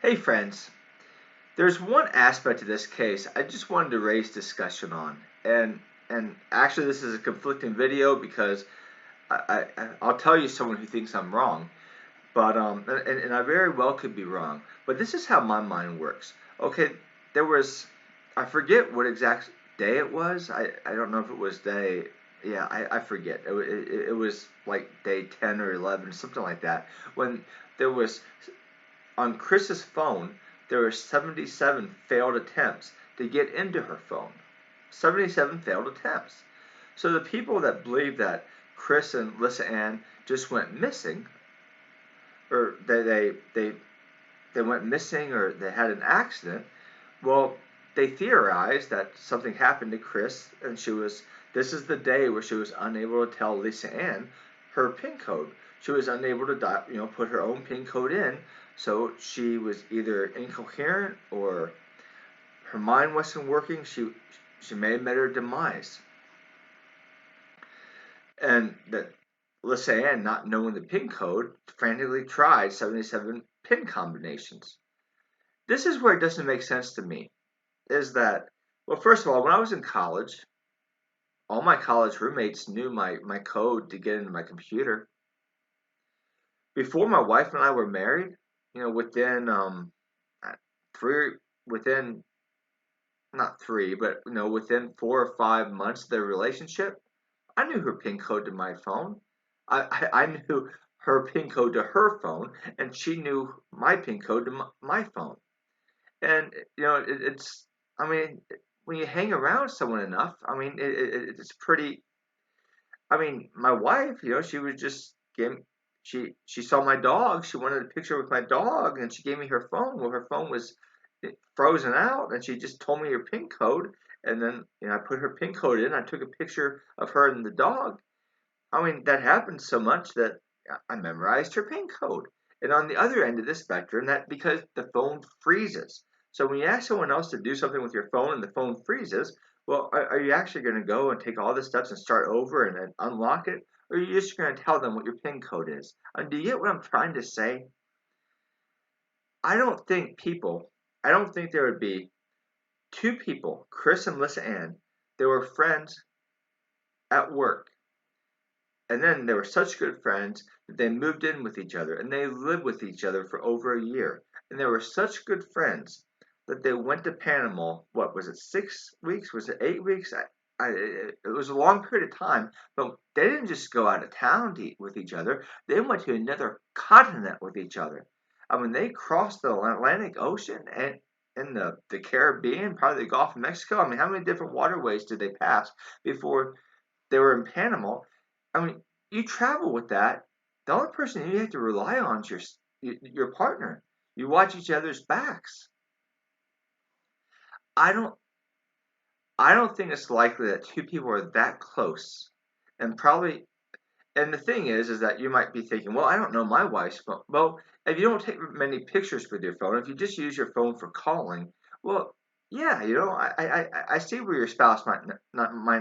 Hey friends, there's one aspect of this case I just wanted to raise discussion on, and actually this is a conflicting video because I'll tell you someone who thinks I'm wrong, but and I very well could be wrong, but this is how my mind works. Okay, there was I forget what exact day it was. I don't know if it was day. Yeah, I forget. It was like day 10 or 11, something like that, when there was on Kris's phone, there were 77 failed attempts to get into her phone. 77 failed attempts. So the people that believe that Kris and Lisanne just went missing, or they went missing, or they had an accident, well, they theorized that something happened to Kris, and this is the day where she was unable to tell Lisanne her PIN code. She was unable to put her own PIN code in, so she was either incoherent or her mind wasn't working. She may have met her demise, and that Lisanne, not knowing the PIN code, frantically tried 77 PIN combinations. This is where it doesn't make sense to me. Is that, well, first of all, when I was in college, all my college roommates knew my code to get into my computer. Before my wife and I were married, within three, within not three, but within 4 or 5 months of their relationship, I knew her PIN code to my phone. I knew her PIN code to her phone, and she knew my PIN code to my phone. And it's, I mean, when you hang around someone enough, I mean, it's pretty. I mean, my wife, she was just she saw my dog. She wanted a picture with my dog, and she gave me her phone. Well, her phone was frozen out, and she just told me her PIN code, and then I put her PIN code in. I took a picture of her and the dog. I mean, that happened so much that I memorized her PIN code. And on the other end of the spectrum, that because the phone freezes. So when you ask someone else to do something with your phone and the phone freezes, well, are you actually going to go and take all the steps and start over and then unlock it? Or are you just going to tell them what your PIN code is? Do you get what I'm trying to say? I don't think I don't think there would be two people, Kris and Lisanne, they were friends at work. And then they were such good friends that they moved in with each other and they lived with each other for over a year. And they were such good friends that they went to Panama. What was it, 6 weeks? Was it 8 weeks? It was a long period of time, but they didn't just go out of town to eat with each other. They went to another continent with each other. I mean, they crossed the Atlantic Ocean and in the Caribbean, part of the Gulf of Mexico. I mean, how many different waterways did they pass before they were in Panama? I mean, you travel with that. The only person you have to rely on is your partner. You watch each other's backs. I don't I don't think it's likely that two people are that close. And probably and the thing is that you might be thinking, well, I don't know my wife's phone. Well, if you don't take many pictures with your phone, if you just use your phone for calling, well, yeah, I see where your spouse might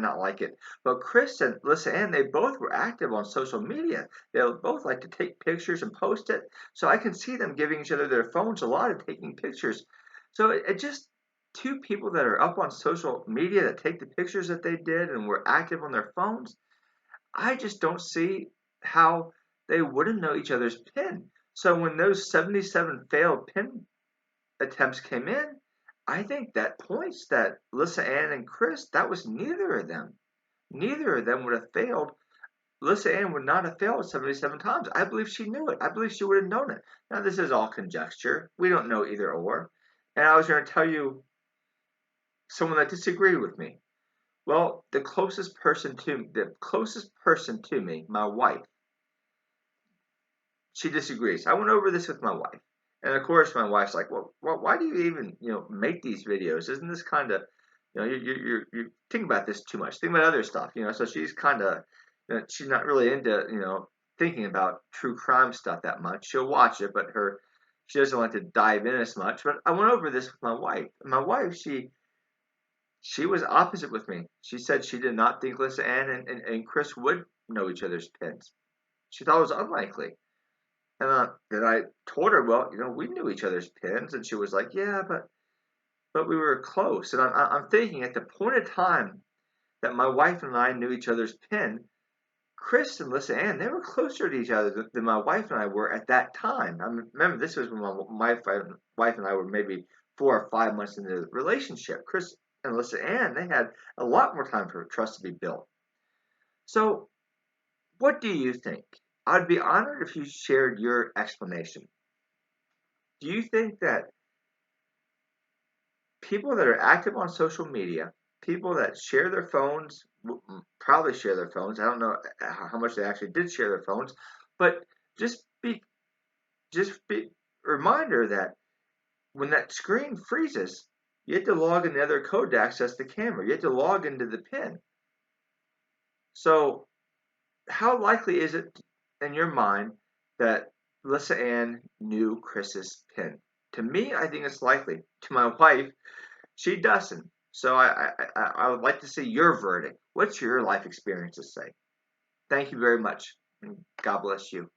not like it. But Kris and Lisanne, they both were active on social media. They both like to take pictures and post it. So I can see them giving each other their phones a lot of taking pictures. So it just two people that are up on social media that take the pictures that they did and were active on their phones. I just don't see how they wouldn't know each other's PIN. So when those 77 failed PIN attempts came in, I think that points that Lisanne and Kris, that was neither of them. Neither of them would have failed. Lisanne would not have failed 77 times. I believe she knew it. I believe she would have known it. Now, this is all conjecture. We don't know either or. And I was going to tell you someone that disagreed with me. Well, the closest person to me, my wife, she disagrees. I went over this with my wife, and of course, my wife's like, "Well, why do you even, make these videos? Isn't this kind of, you think about this too much. Think about other stuff, So she's kind of, she's not really into, thinking about true crime stuff that much. She'll watch it, but she doesn't like to dive in as much. But I went over this with my wife. And my wife, she was opposite with me. She said she did not think Lisanne and Kris would know each other's pins. She thought it was unlikely. And then I told her, well, we knew each other's pins, and she was like, yeah, but we were close. And I'm thinking at the point of time that my wife and I knew each other's pin, Kris and Lisanne, they were closer to each other than my wife and I were at that time. I mean, remember, this was when my wife and I were maybe 4 or 5 months into the relationship. Kris and Lisanne, they had a lot more time for trust to be built. So, what do you think? I'd be honored if you shared your explanation. Do you think that people that are active on social media, people that share their phones, probably share their phones. I don't know how much they actually did share their phones, but just be just be reminder that when that screen freezes, you have to log in the other code to access the camera. You have to log into the pin. So how likely is it in your mind that Lisa Ann knew Kris's pin? To me, I think it's likely. To my wife, she doesn't. So I would like to see your verdict. What's your life experiences say? Thank you very much, and God bless you.